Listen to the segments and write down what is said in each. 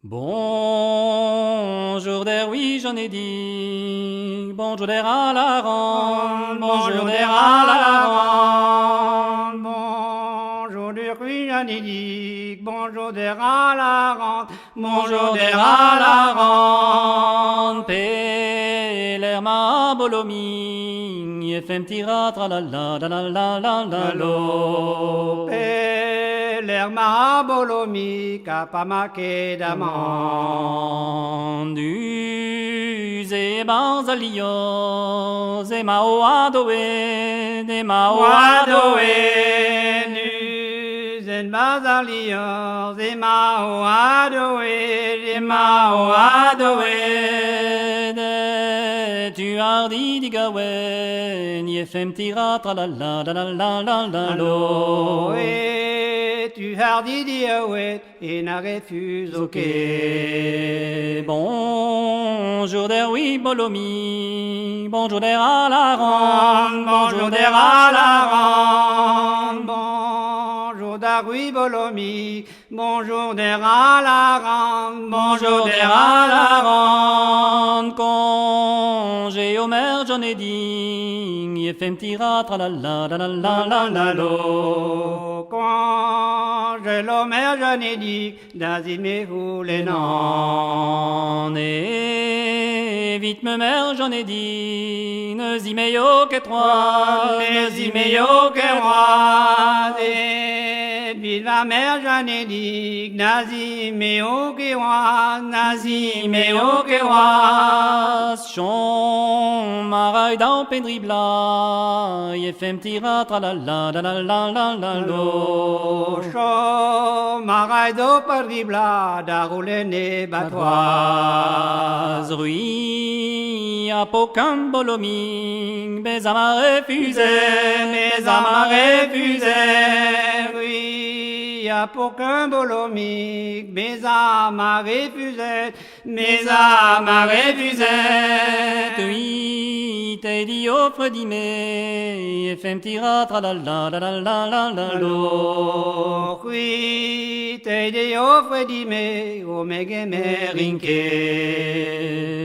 Bonjour der, oui j'en ai dit. Bonjour der à la ronde. Bonjour der à la ronde. Bonjour der, oui j'en ai dit. Bonjour der à la ronde. Bonjour der à la ronde. Peler ma boloming. Yefem tira tra la la la la la la lo. L'air marabolomi kapamake daman. Du zebazalio zemao adoe demao adoe Nu zen bazalio zemao adoe zemao adoe de tu hardi digawen yefem tira tra la la la la la la lo. Tu hardi diawet et n'a refuse ok. Bonjour der oui bolomi, bonjour der à la ronde, bonjour der à la ronde. Bonjour der oui bolomi, bonjour der à la ronde, bonjour der à la ronde. Congé au maire j'en ai dit, yefem tira tra la la la la la la lo. Congé au maire j'en ai dit, d'azime les noms. Et vite me mère j'en ai dit, ne zimeyo que trois, ne zimeyo que moi. Vite ma mère j'en ai dit, nazimeo que moi, nazimeo que moi. Chon maray dans pendribla, yefem tira tra la la la la la la la lo. Chon maray do pendribla, da roulene batoise. Rui apocam boloming, mais à ma refusé, mais à ma refusé. Oui, a pour qu'un bolomique, mais à ma refusette, mais à ma refusette. Oui, t'es dit offre d'imé, et femme tira tra la la la la la la la lo. Oui, t'es dit offre d'imé, o mege merinque.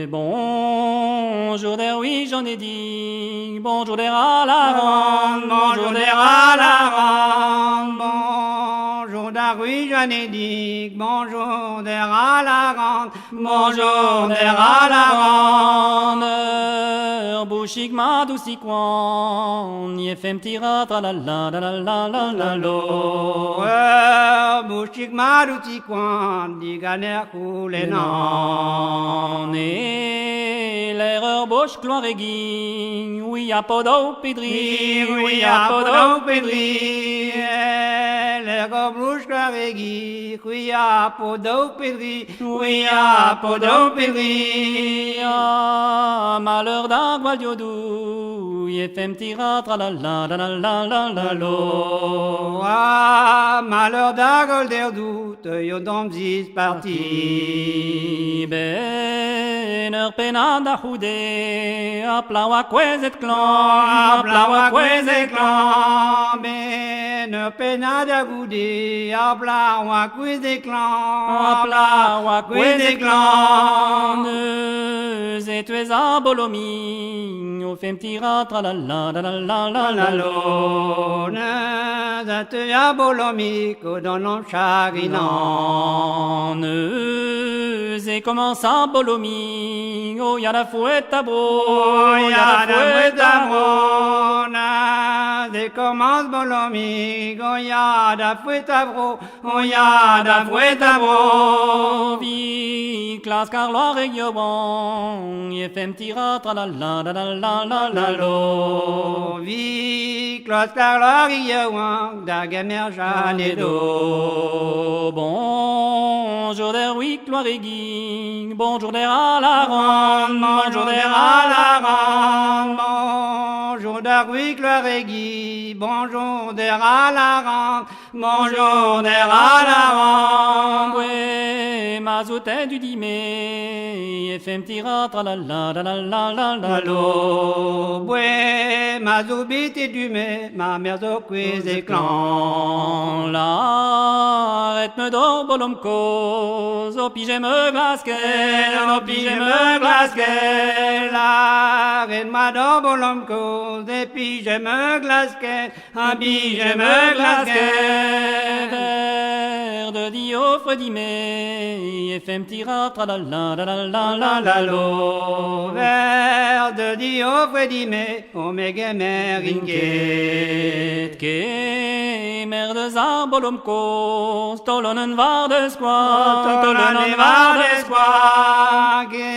Bonjour der, oui j'en ai dit, bonjour der à la ronde, bonjour der à la ronde. Bonjour der, oui j'en ai dit, bonjour der à la ronde, bonjour der à la ronde. Bouchik ma douci quan, yefem tira tra la la la la la la la lo. Bouchik ma douci quan, diganer coule non. L'erreur bouche gloire aiguille, oui à podo pédri, oui à podo pédri. L'erreur bouche gloire aiguille, oui à podo pédri, oui à podo pédri. Malheur d'Aguadiodou, yefem tira tra la la la la la la lo. Malheur d'Aguadiodou, te yodomzis parti. Benner penada hude, aplawa kwezet clan, aplawa kwezet clan. Benner penada gude, aplawa kwezet clan, aplawa kwezet clan. Et tu es à bolomi, au fem tira tra la la la la la la lo. Ne te a bolomi, que dans l'homme chagrinant. Et commence à bolomi, oh y'a la fouette à bro, oh y'a la fouette à bro. Et commence bolomi, oh y'a la fouette à bro, oh y'a la fouette à bro. Vi classe Carlo Regioban, yefem tira tra la la la la la la la lo. Vi classe Carlo Regioban, da gamer janedo. Bonjour der oui Cloirégui, bonjour der à la ronde, bonjour der à la ronde. Bonjour der oui Cloirégui, bonjour der à la ronde, bonjour der à la ronde. mazouté du dimé, fem tira tra la la la la la la Lo bue mazubiti dume ma merzo quiz éclan. La rythme d'or bolom cause, au pigeme glasquel, au pigeme glasquel. La reine madame bolomco des pigemes glasquet, un pigeme glasquet. Vers de di offre dimé, fem tira tra la la la la la la la lo. Vers de dio fredime, omega meringue. Ke mer de zabolom ko, stolonen var de squat, Tolane var de squage,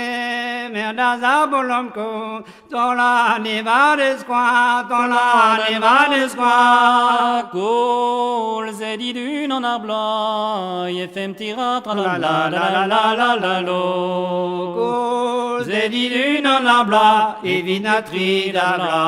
merda zabolomco, tolane var de squat, tolane var de squat. Kol zedi d'un en arbla, fem tira tra la la la la la la la lo. Zedidun en arbla, et vinatri d'arbla.